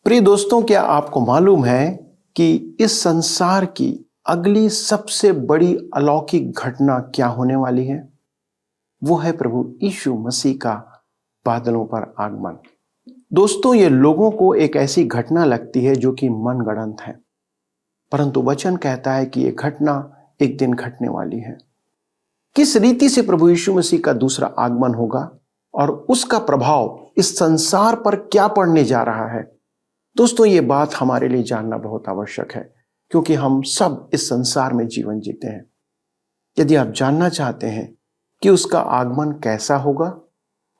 प्रिय दोस्तों, क्या आपको मालूम है कि इस संसार की अगली सबसे बड़ी अलौकिक घटना क्या होने वाली है? वो है प्रभु यीशु मसीह का बादलों पर आगमन। दोस्तों, ये लोगों को एक ऐसी घटना लगती है जो कि मनगढ़ंत है, परंतु वचन कहता है कि ये घटना एक दिन घटने वाली है। किस रीति से प्रभु यीशु मसीह का दूसरा आगमन होगा और उसका प्रभाव इस संसार पर क्या पड़ने जा रहा है? दोस्तों, ये बात हमारे लिए जानना बहुत आवश्यक है, क्योंकि हम सब इस संसार में जीवन जीते हैं। यदि आप जानना चाहते हैं कि उसका आगमन कैसा होगा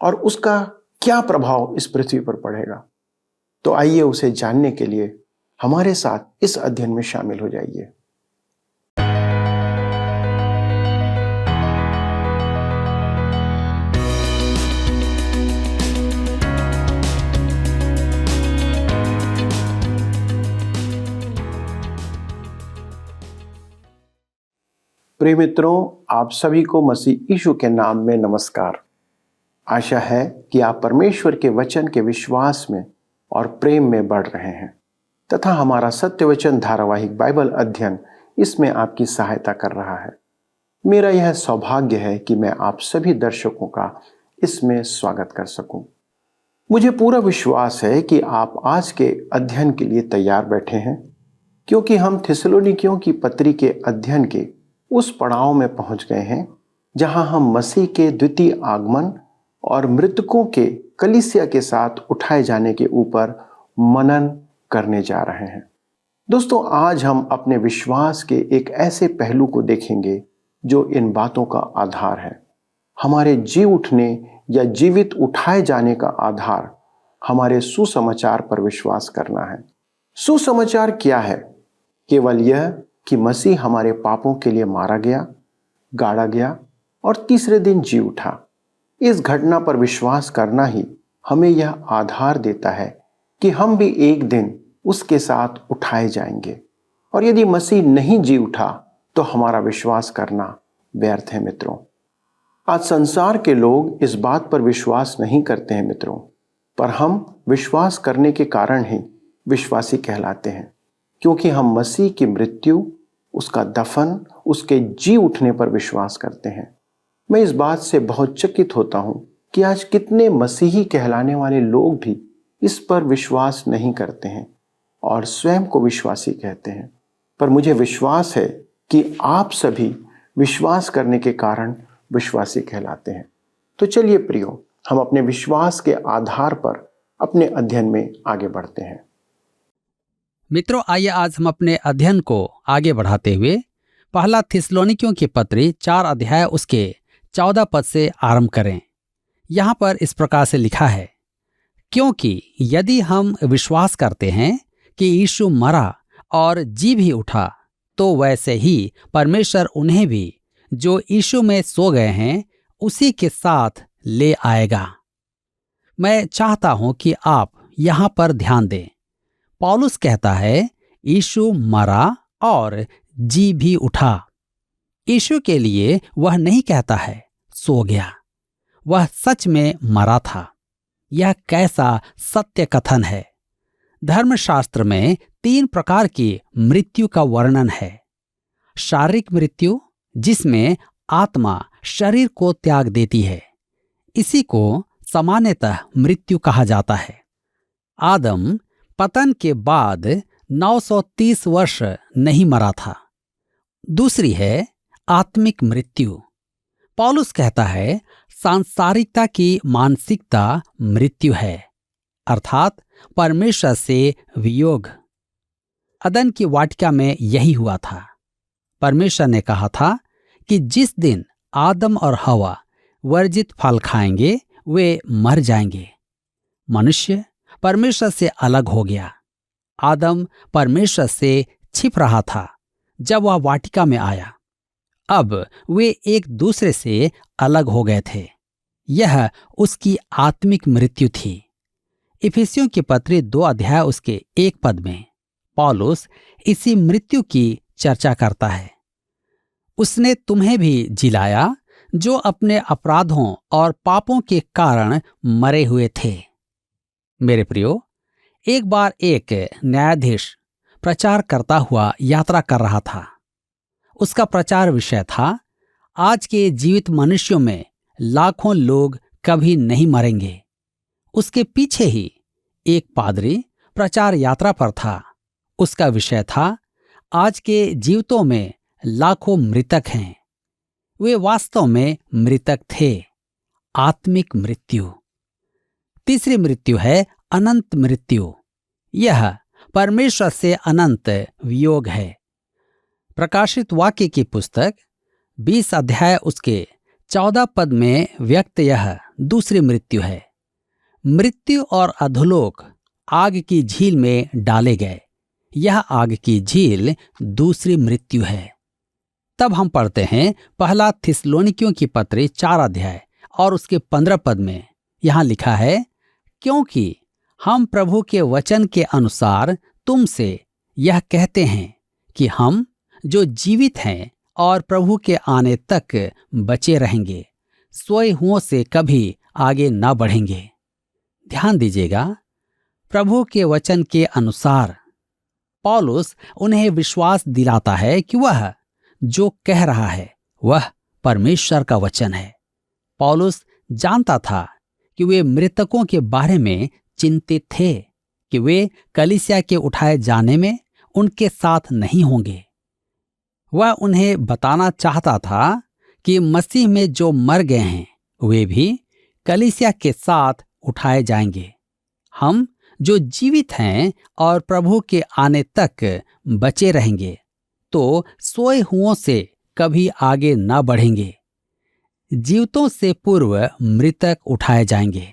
और उसका क्या प्रभाव इस पृथ्वी पर पड़ेगा, तो आइए उसे जानने के लिए हमारे साथ इस अध्ययन में शामिल हो जाइए। प्रिय मित्रों, आप सभी को मसीह यीशु के नाम में नमस्कार। आशा है कि आप परमेश्वर के वचन के विश्वास में और प्रेम में बढ़ रहे हैं तथा हमारा सत्य वचन धारावाहिक बाइबल अध्ययन इसमें आपकी सहायता कर रहा है। मेरा यह सौभाग्य है कि मैं आप सभी दर्शकों का इसमें स्वागत कर सकूं। मुझे पूरा विश्वास है कि आप आज के अध्ययन के लिए तैयार बैठे हैं, क्योंकि हम थिस्सलुनीकियों की पत्री के अध्ययन के उस पड़ाव में पहुंच गए हैं जहां हम मसीह के द्वितीय आगमन और मृतकों के कलीसिया के साथ उठाए जाने के ऊपर मनन करने जा रहे हैं। दोस्तों, आज हम अपने विश्वास के एक ऐसे पहलू को देखेंगे जो इन बातों का आधार है। हमारे जी उठने या जीवित उठाए जाने का आधार हमारे सुसमाचार पर विश्वास करना है। सुसमाचार क्या है? केवल यह कि मसीह हमारे पापों के लिए मारा गया, गाड़ा गया और तीसरे दिन जी उठा। इस घटना पर विश्वास करना ही हमें यह आधार देता है कि हम भी एक दिन उसके साथ उठाए जाएंगे। और यदि मसीह नहीं जी उठा तो हमारा विश्वास करना व्यर्थ है। मित्रों, आज संसार के लोग इस बात पर विश्वास नहीं करते हैं मित्रों, पर हम विश्वास करने के कारण ही विश्वासी कहलाते हैं, क्योंकि हम मसीह की मृत्यु, उसका दफन, उसके जी उठने पर विश्वास करते हैं। मैं इस बात से बहुत चकित होता हूं कि आज कितने मसीही कहलाने वाले लोग भी इस पर विश्वास नहीं करते हैं और स्वयं को विश्वासी कहते हैं। पर मुझे विश्वास है कि आप सभी विश्वास करने के कारण विश्वासी कहलाते हैं। तो चलिए प्रियो, हम अपने विश्वास के आधार पर अपने अध्ययन में आगे बढ़ते हैं। मित्रों, आइए आज हम अपने अध्ययन को आगे बढ़ाते हुए पहला थिस्सलुनीकियों की पत्री 4 अध्याय उसके 14 पद से आरंभ करें। यहाँ पर इस प्रकार से लिखा है, क्योंकि यदि हम विश्वास करते हैं कि यीशु मरा और जी भी उठा, तो वैसे ही परमेश्वर उन्हें भी जो यीशु में सो गए हैं उसी के साथ ले आएगा। मैं चाहता हूं कि आप यहाँ पर ध्यान दें। पौलुस कहता है यीशु मरा और जी भी उठा। यीशु के लिए वह नहीं कहता है सो गया, वह सच में मरा था। यह कैसा सत्य कथन है। धर्मशास्त्र में 3 प्रकार की मृत्यु का वर्णन है। शारीरिक मृत्यु, जिसमें आत्मा शरीर को त्याग देती है, इसी को सामान्यतः मृत्यु कहा जाता है। आदम पतन के बाद 930 वर्ष नहीं मरा था। दूसरी है आत्मिक मृत्यु। पौलुस कहता है सांसारिकता की मानसिकता मृत्यु है, अर्थात परमेश्वर से वियोग। अदन की वाटिका में यही हुआ था। परमेश्वर ने कहा था कि जिस दिन आदम और हवा वर्जित फल खाएंगे वे मर जाएंगे। मनुष्य परमेश्वर से अलग हो गया। आदम परमेश्वर से छिप रहा था जब वह वाटिका में आया। अब वे एक दूसरे से अलग हो गए थे। यह उसकी आत्मिक मृत्यु थी। इफिसियों की पत्री 2 अध्याय उसके 1 पद में पौलुस इसी मृत्यु की चर्चा करता है। उसने तुम्हें भी जिलाया जो अपने अपराधों और पापों के कारण मरे हुए थे। मेरे प्रियो, एक बार एक न्यायाधीश प्रचार करता हुआ यात्रा कर रहा था। उसका प्रचार विषय था, आज के जीवित मनुष्यों में लाखों लोग कभी नहीं मरेंगे। उसके पीछे ही एक पादरी प्रचार यात्रा पर था। उसका विषय था, आज के जीवितों में लाखों मृतक हैं। वे वास्तव में मृतक थे, आत्मिक मृत्यु। तीसरी मृत्यु है अनंत मृत्यु। यह परमेश्वर से अनंत वियोग है। प्रकाशित वाक्य की पुस्तक 20 अध्याय उसके 14 पद में व्यक्त यह दूसरी मृत्यु है। मृत्यु और अधोलोक आग की झील में डाले गए। यह आग की झील दूसरी मृत्यु है। तब हम पढ़ते हैं पहला थिस्सलुनीकियों की पत्री 4 अध्याय और उसके 15 पद में यहां लिखा है, क्योंकि हम प्रभु के वचन के अनुसार तुमसे यह कहते हैं कि हम जो जीवित हैं और प्रभु के आने तक बचे रहेंगे, सोए हुओं से कभी आगे न बढ़ेंगे। ध्यान दीजिएगा, प्रभु के वचन के अनुसार पौलुस उन्हें विश्वास दिलाता है कि वह जो कह रहा है वह परमेश्वर का वचन है। पौलुस जानता था कि वे मृतकों के बारे में चिंतित थे, कि वे कलीसिया के उठाए जाने में उनके साथ नहीं होंगे। वह उन्हें बताना चाहता था कि मसीह में जो मर गए हैं वे भी कलीसिया के साथ उठाए जाएंगे। हम जो जीवित हैं और प्रभु के आने तक बचे रहेंगे तो सोए हुओं से कभी आगे न बढ़ेंगे। जीवितों से पूर्व मृतक उठाए जाएंगे।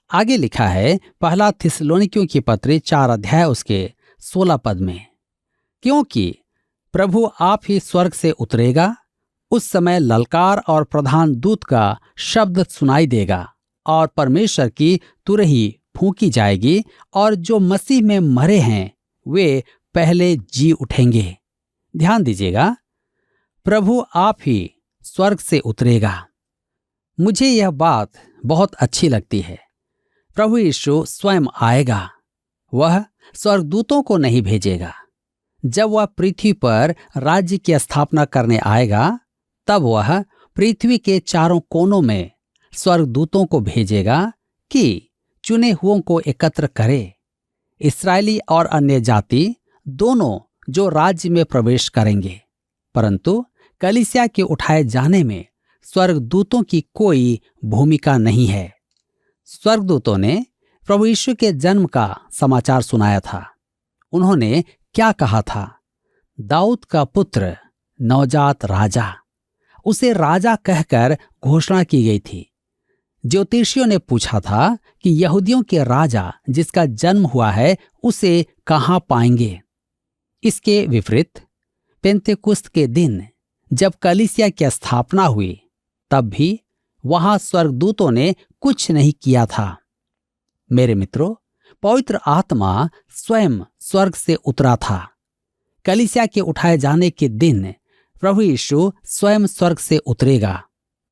आगे लिखा है पहला थिस्सलुनीकियों की पत्री 4 अध्याय उसके 16 पद में, क्योंकि प्रभु आप ही स्वर्ग से उतरेगा, उस समय ललकार और प्रधान दूत का शब्द सुनाई देगा और परमेश्वर की तुरही फूंकी जाएगी और जो मसीह में मरे हैं वे पहले जी उठेंगे। ध्यान दीजिएगा, प्रभु आप ही स्वर्ग से उतरेगा। मुझे यह बात बहुत अच्छी लगती है। प्रभु यीशु स्वयं आएगा। वह स्वर्गदूतों को नहीं भेजेगा। जब वह पृथ्वी पर राज्य की स्थापना करने आएगा तब वह पृथ्वी के चारों कोनों में स्वर्गदूतों को भेजेगा कि चुने हुओं को एकत्र करे। इस्राएली और अन्य जाति दोनों जो राज्य में प्रवेश करेंगे, परंतु कलीसिया के उठाए जाने में स्वर्गदूतों की कोई भूमिका नहीं है। स्वर्गदूतों ने प्रभु यीशु के जन्म का समाचार सुनाया था। उन्होंने क्या कहा था? दाऊद का पुत्र, नवजात राजा। उसे राजा कहकर घोषणा की गई थी। ज्योतिषियों ने पूछा था कि यहूदियों के राजा जिसका जन्म हुआ है उसे कहां पाएंगे। इसके विपरीत पेंतेकुस्त के दिन जब कलीसिया की स्थापना हुई तब भी वहां स्वर्गदूतों ने कुछ नहीं किया था। मेरे मित्रों, पवित्र आत्मा स्वयं स्वर्ग से उतरा था। कलीसिया के उठाए जाने के दिन प्रभु यीशु स्वयं स्वर्ग से उतरेगा।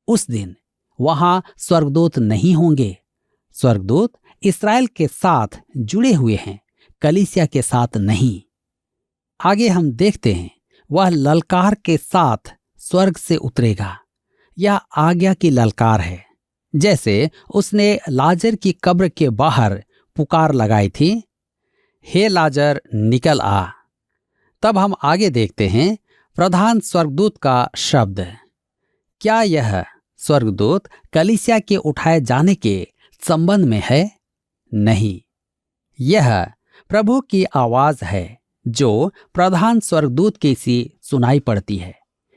उस दिन वहां स्वर्गदूत नहीं होंगे। स्वर्गदूत इस्राएल के साथ जुड़े हुए हैं, कलीसिया के साथ नहीं। आगे हम देखते हैं वह ललकार के साथ स्वर्ग से उतरेगा। यह आज्ञा की ललकार है, जैसे उसने लाजर की कब्र के बाहर पुकार लगाई थी, हे लाजर निकल आ। तब हम आगे देखते हैं प्रधान स्वर्गदूत का शब्द। क्या यह स्वर्गदूत कलीसिया के उठाए जाने के संबंध में है? नहीं, यह प्रभु की आवाज है जो प्रधान स्वर्गदूत की सी सुनाई पड़ती है।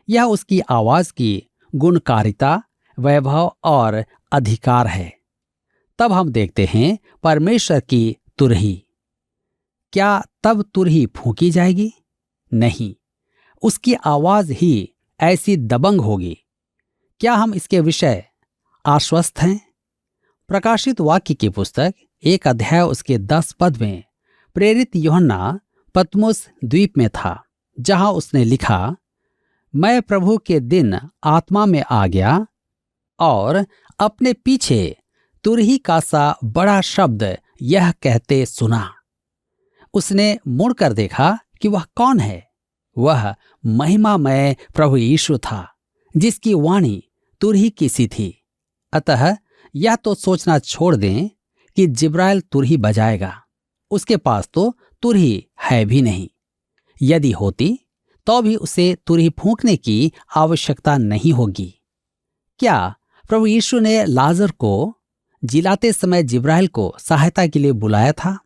यह उसकी आवाज की गुणकारिता, वैभव और अधिकार है। तब हम देखते हैं परमेश्वर की तुरही। क्या तब तुरही फूंकी जाएगी? नहीं, उसकी आवाज ही ऐसी दबंग होगी। क्या हम इसके विषय आश्वस्त हैं? प्रकाशित वाक्य की पुस्तक 1 अध्याय उसके 10 पद में प्रेरित यूहन्ना पतमुस द्वीप में था, जहां उसने लिखा, मैं प्रभु के दिन आत्मा में आ गया और अपने पीछे तुरही का सा बड़ा शब्द यह कहते सुना। उसने मुड़कर देखा कि वह कौन है। वह महिमामय प्रभु यीशु था, जिसकी वाणी तुरही की सी थी। अतः यह तो सोचना छोड़ दें कि जिब्राइल तुरही बजाएगा। उसके पास तो तुरही है भी नहीं। यदि होती तो भी उसे तुरही फूंकने की आवश्यकता नहीं होगी। क्या प्रभु यीशु ने लाजर को जिलाते समय जिब्राइल को सहायता के लिए बुलाया था?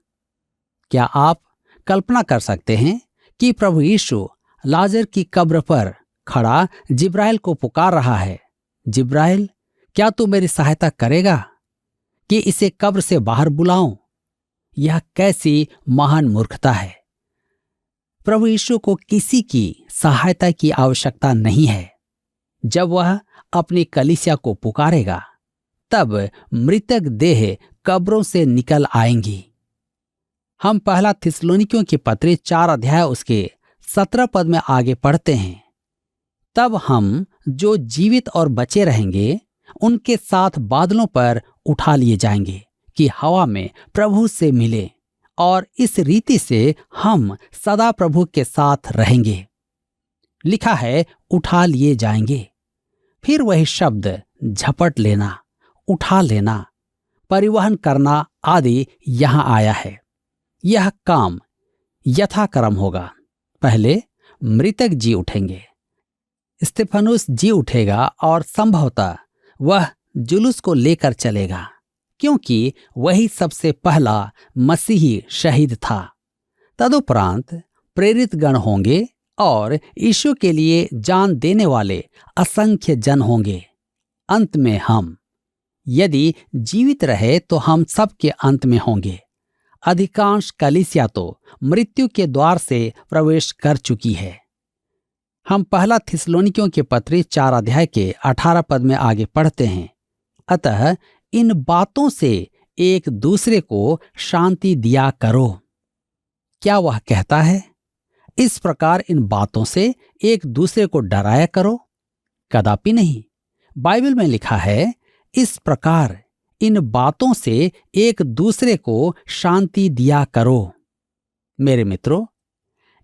क्या आप कल्पना कर सकते हैं कि प्रभु यीशु लाजर की कब्र पर खड़ा जिब्राइल को पुकार रहा है, जिब्राइल, क्या तू मेरी सहायता करेगा कि इसे कब्र से बाहर बुलाऊं? यह कैसी महान मूर्खता है। प्रभु यीशु को किसी की सहायता की आवश्यकता नहीं है। जब वह अपनी कलीसिया को पुकारेगा, तब मृतक देह कब्रों से निकल आएंगी। हम पहला थिस्सलुनीकियों की पत्री 4 अध्याय उसके 17 पद में आगे पढ़ते हैं। तब हम जो जीवित और बचे रहेंगे उनके साथ बादलों पर उठा लिए जाएंगे कि हवा में प्रभु से मिले, और इस रीति से हम सदा प्रभु के साथ रहेंगे। लिखा है उठा लिए जाएंगे। फिर वही शब्द झपट लेना, उठा लेना, परिवहन करना आदि यहां आया है। यह काम यथाक्रम होगा। पहले मृतक जी उठेंगे, स्तिफनुस जी उठेगा और संभवतः वह जुलूस को लेकर चलेगा, क्योंकि वही सबसे पहला मसीही शहीद था। तदुपरांत प्रेरित गण होंगे और यीशु के लिए जान देने वाले असंख्य जन होंगे। अंत में हम, यदि जीवित रहे तो हम सबके अंत में होंगे। अधिकांश कलीसिया तो मृत्यु के द्वार से प्रवेश कर चुकी है। हम पहला थिस्सलुनीकियों के पत्री 4 अध्याय के 18 पद में आगे पढ़ते हैं। अतः इन बातों से एक दूसरे को शांति दिया करो। क्या वह कहता है इस प्रकार इन बातों से एक दूसरे को डराया करो? कदापि नहीं। बाइबल में लिखा है इस प्रकार इन बातों से एक दूसरे को शांति दिया करो। मेरे मित्रों,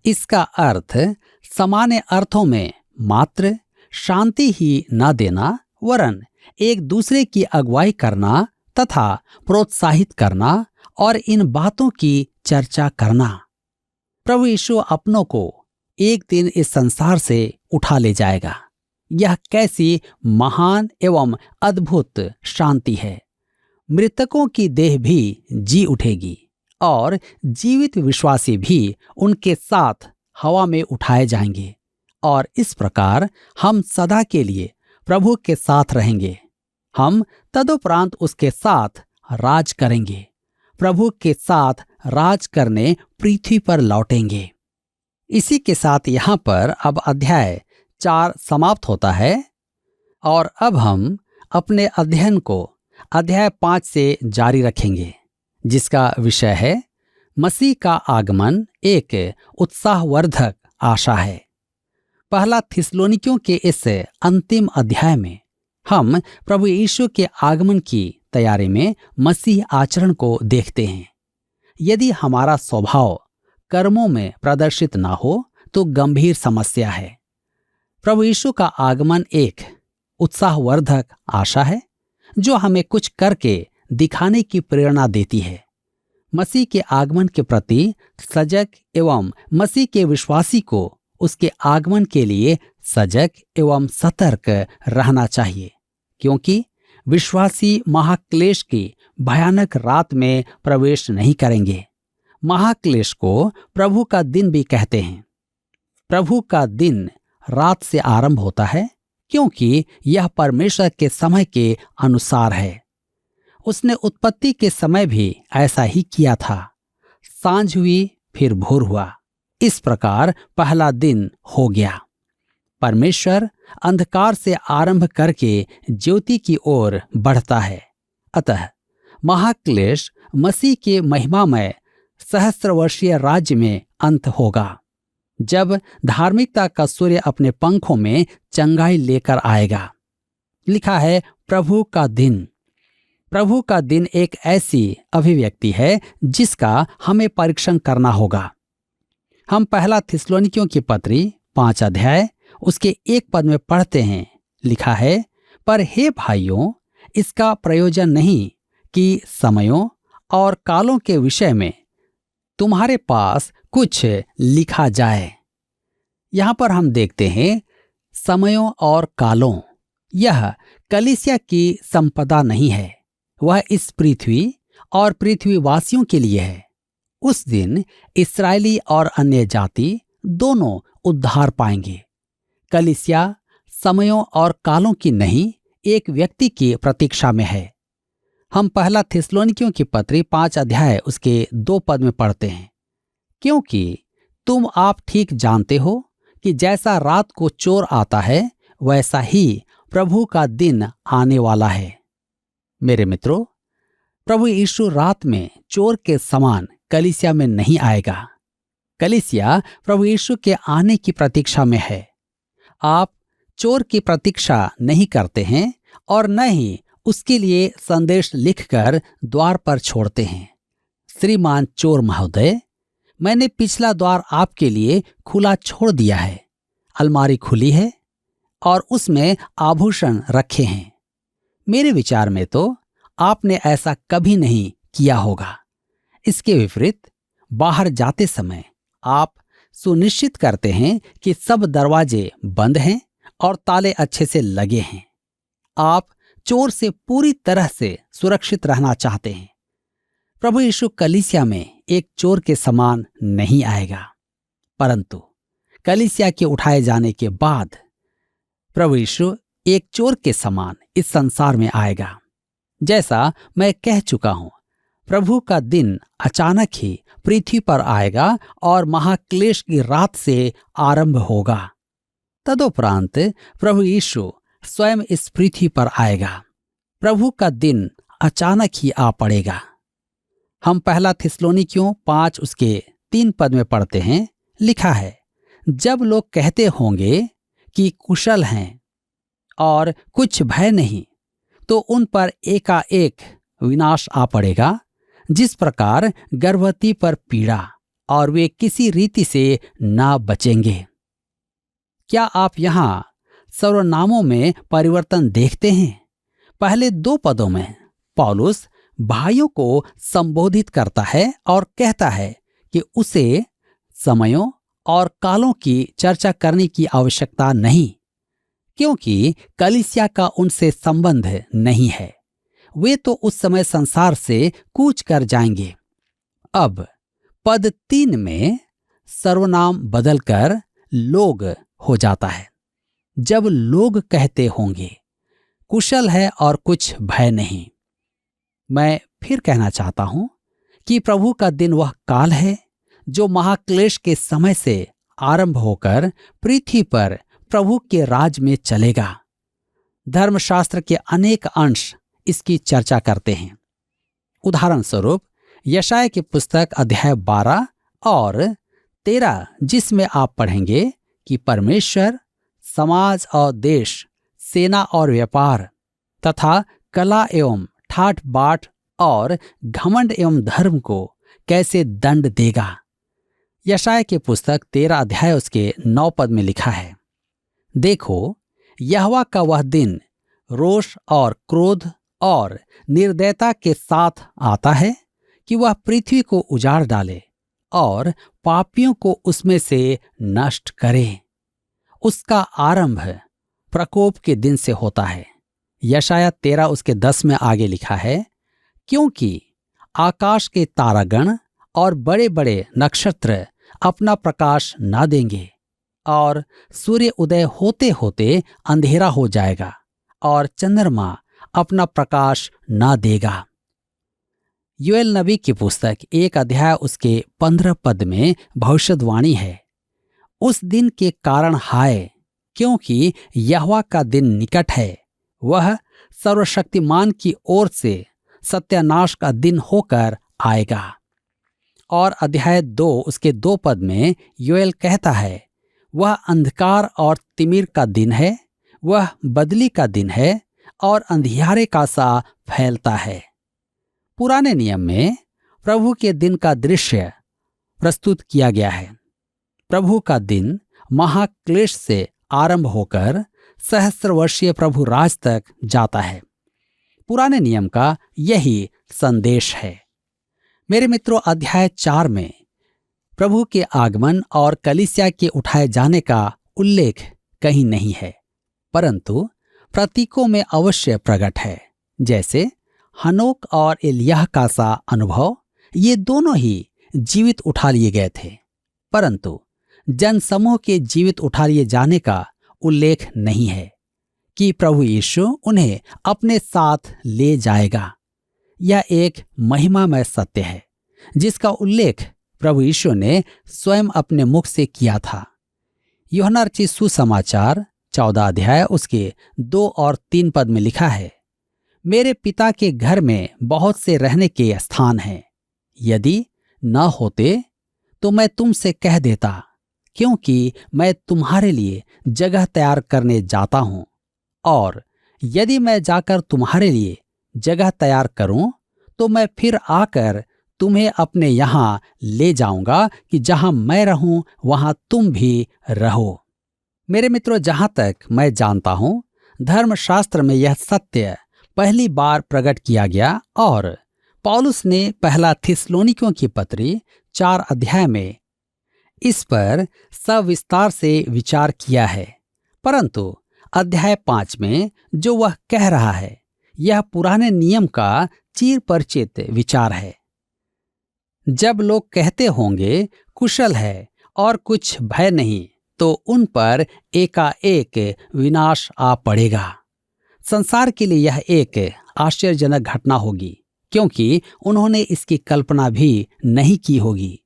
इसका अर्थ सामान्य अर्थों में मात्र शांति ही न देना, वरन एक दूसरे की अगुवाई करना तथा प्रोत्साहित करना और इन बातों की चर्चा करना। प्रभु यीशु अपनों को एक दिन इस संसार से उठा ले जाएगा। यह कैसी महान एवं अद्भुत शांति है। मृतकों की देह भी जी उठेगी और जीवित विश्वासी भी उनके साथ हवा में उठाए जाएंगे, और इस प्रकार हम सदा के लिए प्रभु के साथ रहेंगे। हम तदुपरांत उसके साथ राज करेंगे। प्रभु के साथ राज करने पृथ्वी पर लौटेंगे। इसी के साथ यहाँ पर अब अध्याय 4 समाप्त होता है, और अब हम अपने अध्ययन को अध्याय 5 से जारी रखेंगे, जिसका विषय है मसीह का आगमन एक उत्साहवर्धक आशा है। पहला थिस्सलुनीकियों के इस अंतिम अध्याय में हम प्रभु यीशु के आगमन की तैयारी में मसीह आचरण को देखते हैं। यदि हमारा स्वभाव कर्मों में प्रदर्शित ना हो तो गंभीर समस्या है। प्रभु यीशु का आगमन एक उत्साहवर्धक आशा है जो हमें कुछ करके दिखाने की प्रेरणा देती है। मसीह के आगमन के प्रति सजग एवं मसीह के विश्वासी को उसके आगमन के लिए सजग एवं सतर्क रहना चाहिए, क्योंकि विश्वासी महाक्लेश की भयानक रात में प्रवेश नहीं करेंगे। महाक्लेश को प्रभु का दिन भी कहते हैं। प्रभु का दिन रात से आरंभ होता है, क्योंकि यह परमेश्वर के समय के अनुसार है। उसने उत्पत्ति के समय भी ऐसा ही किया था। सांझ हुई फिर भोर हुआ, इस प्रकार पहला दिन हो गया। परमेश्वर अंधकार से आरंभ करके ज्योति की ओर बढ़ता है। अतः महाक्लेश मसीह के महिमामय सहस्त्रवर्षीय राज्य में अंत होगा, जब धार्मिकता का सूर्य अपने पंखों में चंगाई लेकर आएगा। लिखा है प्रभु का दिन। प्रभु का दिन एक ऐसी अभिव्यक्ति है जिसका हमें परीक्षण करना होगा। हम पहला थिस्सलुनीकियों की पत्री 5 अध्याय उसके 1 पद में पढ़ते हैं, लिखा है, पर हे भाइयों, इसका प्रयोजन नहीं कि समयों और कालों के विषय में तुम्हारे पास कुछ लिखा जाए। यहां पर हम देखते हैं समयों और कालों, यह कलीसिया की संपदा नहीं है, वह इस पृथ्वी और पृथ्वीवासियों के लिए है। उस दिन इस्राएली और अन्य जाति दोनों उद्धार पाएंगे। कलीसिया समयों और कालों की नहीं, एक व्यक्ति की प्रतीक्षा में है। हम पहला थिस्सलुनीकियों की पत्री 5 अध्याय उसके 2 पद में पढ़ते हैं, क्योंकि तुम आप ठीक जानते हो कि जैसा रात को चोर आता है वैसा ही प्रभु का दिन आने वाला है। मेरे मित्रों, प्रभु यीशु रात में चोर के समान कलीसिया में नहीं आएगा। कलीसिया प्रभु यीशु के आने की प्रतीक्षा में है। आप चोर की प्रतीक्षा नहीं करते हैं और न ही उसके लिए संदेश लिखकर द्वार पर छोड़ते हैं। श्रीमान चोर महोदय, मैंने पिछला द्वार आपके लिए खुला छोड़ दिया है। अलमारी खुली है और उसमें आभूषण रखे हैं। मेरे विचार में तो आपने ऐसा कभी नहीं किया होगा। इसके विपरीत बाहर जाते समय आप सुनिश्चित करते हैं कि सब दरवाजे बंद हैं और ताले अच्छे से लगे हैं। आप चोर से पूरी तरह से सुरक्षित रहना चाहते हैं। प्रभु यीशु कलीसिया में एक चोर के समान नहीं आएगा, परंतु कलीसिया के उठाए जाने के बाद प्रभु यीशु एक चोर के समान इस संसार में आएगा। जैसा मैं कह चुका हूं, प्रभु का दिन अचानक ही पृथ्वी पर आएगा और महाक्लेश की रात से आरंभ होगा। तदुपरांत प्रभु यीशु स्वयं इस पृथ्वी पर आएगा। प्रभु का दिन अचानक ही आ पड़ेगा। हम पहला थिस्सलुनीकियों 5 उसके 3 पद में पढ़ते हैं, लिखा है, जब लोग कहते होंगे कि कुशल हैं और कुछ भय नहीं, तो उन पर एकाएक विनाश आ पड़ेगा, जिस प्रकार गर्भवती पर पीड़ा, और वे किसी रीति से ना बचेंगे। क्या आप यहां सर्वनामों में परिवर्तन देखते हैं? पहले 2 पदों में पौलुस भाइयों को संबोधित करता है और कहता है कि उसे समयों और कालों की चर्चा करने की आवश्यकता नहीं, क्योंकि कलीसिया का उनसे संबंध नहीं है। वे तो उस समय संसार से कूच कर जाएंगे। अब पद 3 में सर्वनाम बदलकर लोग हो जाता है। जब लोग कहते होंगे कुशल है और कुछ भय नहीं। मैं फिर कहना चाहता हूं कि प्रभु का दिन वह काल है जो महाक्लेश के समय से आरंभ होकर पृथ्वी पर प्रभु के राज में चलेगा। धर्मशास्त्र के अनेक अंश इसकी चर्चा करते हैं। उदाहरण स्वरूप यशायाह की पुस्तक अध्याय 12 और 13, जिसमें आप पढ़ेंगे कि परमेश्वर समाज और देश, सेना और व्यापार तथा कला एवं ठाठ बाट और घमंड एवं धर्म को कैसे दंड देगा। यशायाह की पुस्तक 13 अध्याय उसके 9 पद में लिखा है, देखो यहोवा का वह दिन रोष और क्रोध और निर्दयता के साथ आता है कि वह पृथ्वी को उजाड़ डाले और पापियों को उसमें से नष्ट करे। उसका आरंभ प्रकोप के दिन से होता है। यशायाह 13 उसके 10 में आगे लिखा है, क्योंकि आकाश के तारागण और बड़े बड़े नक्षत्र अपना प्रकाश ना देंगे और सूर्य उदय होते होते अंधेरा हो जाएगा और चंद्रमा अपना प्रकाश ना देगा। योएल नबी की पुस्तक 1 अध्याय उसके 15 पद में भविष्यवाणी है, उस दिन के कारण हाय, क्योंकि यहोवा का दिन निकट है, वह सर्वशक्तिमान की ओर से सत्यानाश का दिन होकर आएगा। और अध्याय 2 उसके 2 पद में योएल कहता है, वह अंधकार और तिमिर का दिन है, वह बदली का दिन है और अंधियारे का सा फैलता है। पुराने नियम में प्रभु के दिन का दृश्य प्रस्तुत किया गया है। प्रभु का दिन महाक्लेश से आरंभ होकर सहस्त्र वर्षीय प्रभु राज तक जाता है। पुराने नियम का यही संदेश है। मेरे मित्रों, अध्याय 4 में प्रभु के आगमन और कलीसिया के उठाए जाने का उल्लेख कहीं नहीं है, परंतु प्रतीकों में अवश्य प्रकट है। जैसे हनोक और एलिय्याह का सा अनुभव, ये दोनों ही जीवित उठा लिए गए थे, परंतु जनसमूह के जीवित उठा लिए जाने का उल्लेख नहीं है कि प्रभु यीशु उन्हें अपने साथ ले जाएगा। यह एक महिमामय सत्य है जिसका उल्लेख प्रभु यीशु ने स्वयं अपने मुख से किया था। यूहन्ना रचित सुसमाचार 14 अध्याय उसके 2 और 3 पद में लिखा है, मेरे पिता के घर में बहुत से रहने के स्थान हैं, यदि न होते तो मैं तुमसे कह देता, क्योंकि मैं तुम्हारे लिए जगह तैयार करने जाता हूं। और यदि मैं जाकर तुम्हारे लिए जगह तैयार करूं तो मैं फिर आकर तुम्हें अपने यहां ले जाऊंगा कि जहां मैं रहूं वहां तुम भी रहो। मेरे मित्रों, जहां तक मैं जानता हूं, धर्मशास्त्र में यह सत्य पहली बार प्रकट किया गया और पौलुस ने पहला थिस्सलुनीकियों की पत्री 4 अध्याय में इस पर सविस्तार से विचार किया है। परंतु अध्याय 5 में जो वह कह रहा है, यह पुराने नियम का चिर परिचित विचार है। जब लोग कहते होंगे कुशल है और कुछ भय नहीं, तो उन पर एकाएक विनाश आ पड़ेगा। संसार के लिए यह एक आश्चर्यजनक घटना होगी, क्योंकि उन्होंने इसकी कल्पना भी नहीं की होगी।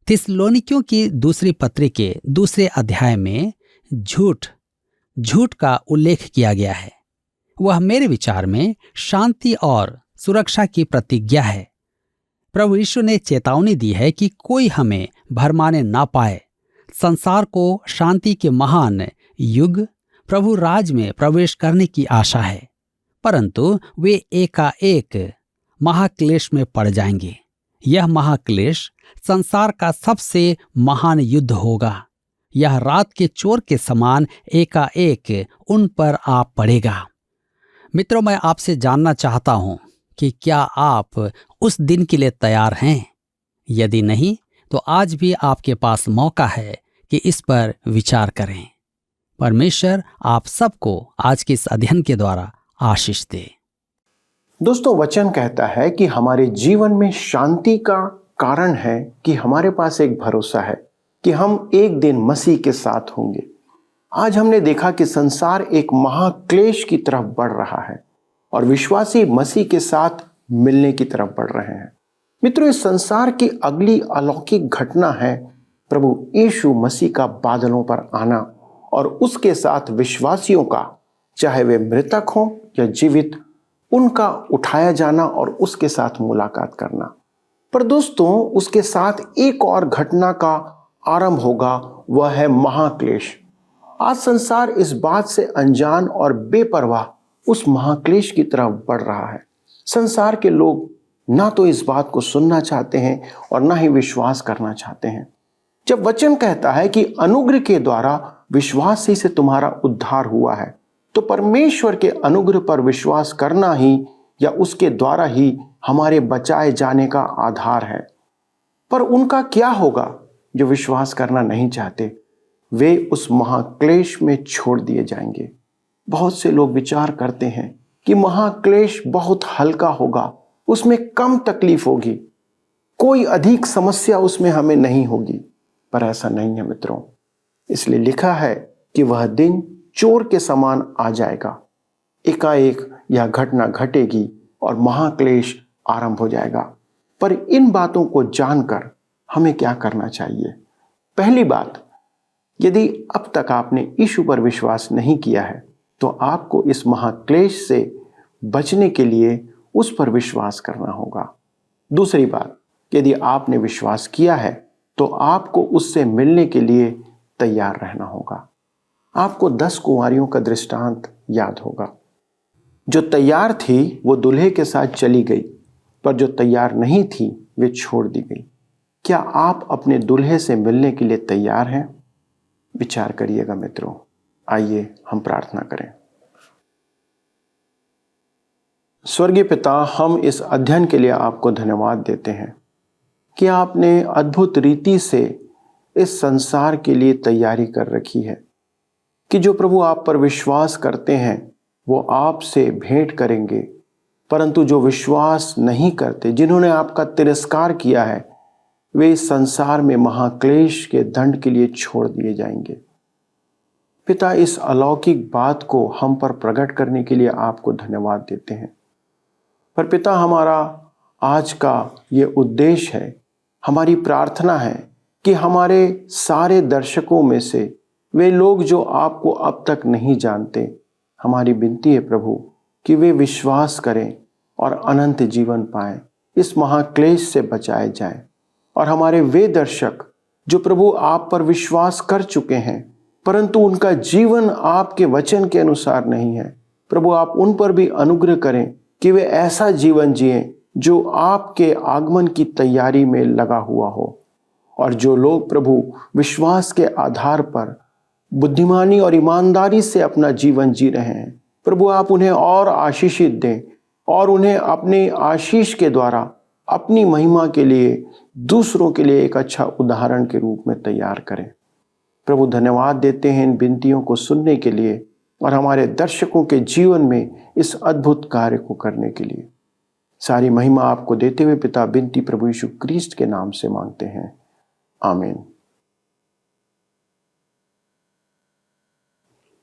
थिस्सलुनीकियों की दूसरी पत्री के 2 अध्याय में झूठ का उल्लेख किया गया है। वह मेरे विचार में शांति और सुरक्षा की प्रतिज्ञा है। प्रभु यीशु ने चेतावनी दी है कि कोई हमें भरमाने ना पाए। संसार को शांति के महान युग प्रभु राज में प्रवेश करने की आशा है, परंतु वे एकाएक महाक्लेश में पड़ जाएंगे। यह महाक्लेश संसार का सबसे महान युद्ध होगा। यह रात के चोर के समान एकाएक उन पर आ पड़ेगा। मित्रों, मैं आपसे जानना चाहता हूं कि क्या आप उस दिन के लिए तैयार हैं? यदि नहीं, तो आज भी आपके पास मौका है कि इस पर विचार करें। परमेश्वर आप सबको आज के इस अध्ययन के द्वारा आशीष दे। दोस्तों, वचन कहता है कि हमारे जीवन में शांति का कारण है कि हमारे पास एक भरोसा है कि हम एक दिन मसीह के साथ होंगे। आज हमने देखा कि संसार एक महाक्लेश की तरफ बढ़ रहा है और विश्वासी मसीह के साथ मिलने की तरफ बढ़ रहे हैं। मित्रों, इस संसार की अगली अलौकिक घटना है प्रभु यीशु मसीह का बादलों पर आना और उसके साथ विश्वासियों का, चाहे वे मृतक हों या जीवित, उनका उठाया जाना और उसके साथ मुलाकात करना। पर दोस्तों, उसके साथ एक और घटना का आरंभ होगा, वह है महाक्लेश। आज संसार इस बात से अनजान और बेपरवाह उस महाक्लेश की तरफ बढ़ रहा है। संसार के लोग ना तो इस बात को सुनना चाहते हैं और ना ही विश्वास करना चाहते हैं। जब वचन कहता है कि अनुग्रह के द्वारा विश्वास ही से तुम्हारा उद्धार हुआ है, तो परमेश्वर के अनुग्रह पर विश्वास करना ही या उसके द्वारा ही हमारे बचाए जाने का आधार है। पर उनका क्या होगा जो विश्वास करना नहीं चाहते? वे उस महाक्लेश में छोड़ दिए जाएंगे। बहुत से लोग विचार करते हैं कि महाक्लेश बहुत हल्का होगा, उसमें कम तकलीफ होगी, कोई अधिक समस्या उसमें हमें नहीं होगी। पर ऐसा नहीं है मित्रों। इसलिए लिखा है कि वह दिन चोर के समान आ जाएगा। एकाएक यह घटना घटेगी और महाक्लेश आरंभ हो जाएगा। पर इन बातों को जानकर हमें क्या करना चाहिए? पहली बात, यदि अब तक आपने यीशु पर विश्वास नहीं किया है, तो आपको इस महाक्लेश से बचने के लिए उस पर विश्वास करना होगा। दूसरी बात, यदि आपने विश्वास किया है, तो आपको उससे मिलने के लिए तैयार रहना होगा। आपको 10 कुंवारियों का दृष्टांत याद होगा। जो तैयार थी वो दूल्हे के साथ चली गई, पर जो तैयार नहीं थी वे छोड़ दी गई। क्या आप अपने दूल्हे से मिलने के लिए तैयार हैं? विचार करिएगा मित्रों। आइए हम प्रार्थना करें। स्वर्गीय पिता, हम इस अध्ययन के लिए आपको धन्यवाद देते हैं कि आपने अद्भुत रीति से इस संसार के लिए तैयारी कर रखी है कि जो प्रभु आप पर विश्वास करते हैं वो आपसे भेंट करेंगे, परंतु जो विश्वास नहीं करते, जिन्होंने आपका तिरस्कार किया है, वे इस संसार में महाक्लेश के दंड के लिए छोड़ दिए जाएंगे। पिता, इस अलौकिक बात को हम पर प्रकट करने के लिए आपको धन्यवाद देते हैं। पर पिता, हमारा आज का ये उद्देश्य है, हमारी प्रार्थना है कि हमारे सारे दर्शकों में से वे लोग जो आपको अब तक नहीं जानते, हमारी विनती है प्रभु कि वे विश्वास करें और अनंत जीवन पाएं, इस महाक्लेश से बचाए जाएं। और हमारे वे दर्शक जो प्रभु आप पर विश्वास कर चुके हैं परंतु उनका जीवन आपके वचन के अनुसार नहीं है, प्रभु आप उन पर भी अनुग्रह करें कि वे ऐसा जीवन जिएं जो आपके आगमन की तैयारी में लगा हुआ हो। और जो लोग प्रभु विश्वास के आधार पर बुद्धिमानी और ईमानदारी से अपना जीवन जी रहे हैं, प्रभु आप उन्हें और आशीषित दें और उन्हें अपने आशीष के द्वारा अपनी महिमा के लिए, दूसरों के लिए एक अच्छा उदाहरण के रूप में तैयार करें। प्रभु धन्यवाद देते हैं इन विनतियों को सुनने के लिए और हमारे दर्शकों के जीवन में इस अद्भुत कार्य को करने के लिए। सारी महिमा आपको देते हुए पिता विनती प्रभु यीशु क्रिस्ट के नाम से मांगते हैं, आमीन।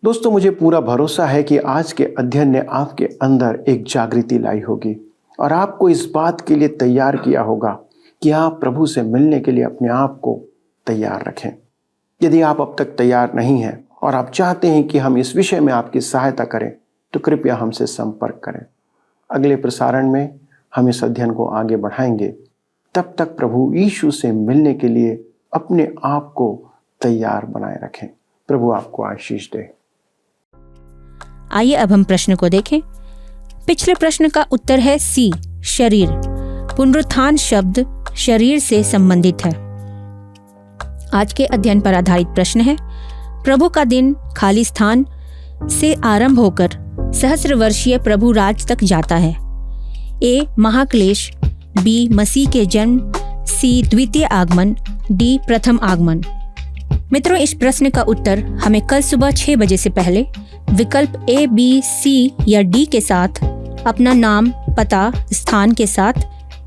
दोस्तों, मुझे पूरा भरोसा है कि आज के अध्ययन ने आपके अंदर एक जागृति लाई होगी और आपको इस बात के लिए तैयार किया होगा कि आप प्रभु से मिलने के लिए अपने आप को तैयार रखें। यदि आप अब तक तैयार नहीं हैं और आप चाहते हैं कि हम इस विषय में आपकी सहायता करें, तो कृपया हमसे संपर्क करें। अगले प्रसारण में हम इस अध्ययन को आगे बढ़ाएंगे। तब तक प्रभु यीशु से मिलने के लिए अपने आप को तैयार बनाए रखें। प्रभु आपको आशीष दे। आइए अब हम प्रश्न को देखें। पिछले प्रश्न का उत्तर है सी, शरीर। पुनरुत्थान शब्द शरीर से संबंधित है। आज के अध्ययन पर आधारित प्रश्न है, प्रभु का दिन खाली स्थान से आरंभ होकर सहस्र वर्षीय प्रभु राज तक जाता है। ए, महाक्लेश। बी, मसीह के जन्म। सी, द्वितीय आगमन। डी, प्रथम आगमन। मित्रों, इस प्रश्न का उत्तर हमें कल सुबह 6 बजे से पहले विकल्प ए, बी, सी या डी के साथ अपना नाम, पता, स्थान के साथ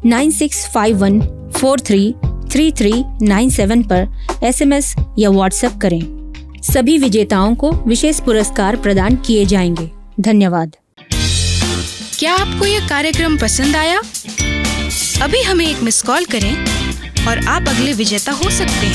9651433397 पर SMS या WhatsApp करें। सभी विजेताओं को विशेष पुरस्कार प्रदान किए जाएंगे। धन्यवाद। क्या आपको यह कार्यक्रम पसंद आया? अभी हमें एक मिस कॉल करें और आप अगले विजेता हो सकते हैं।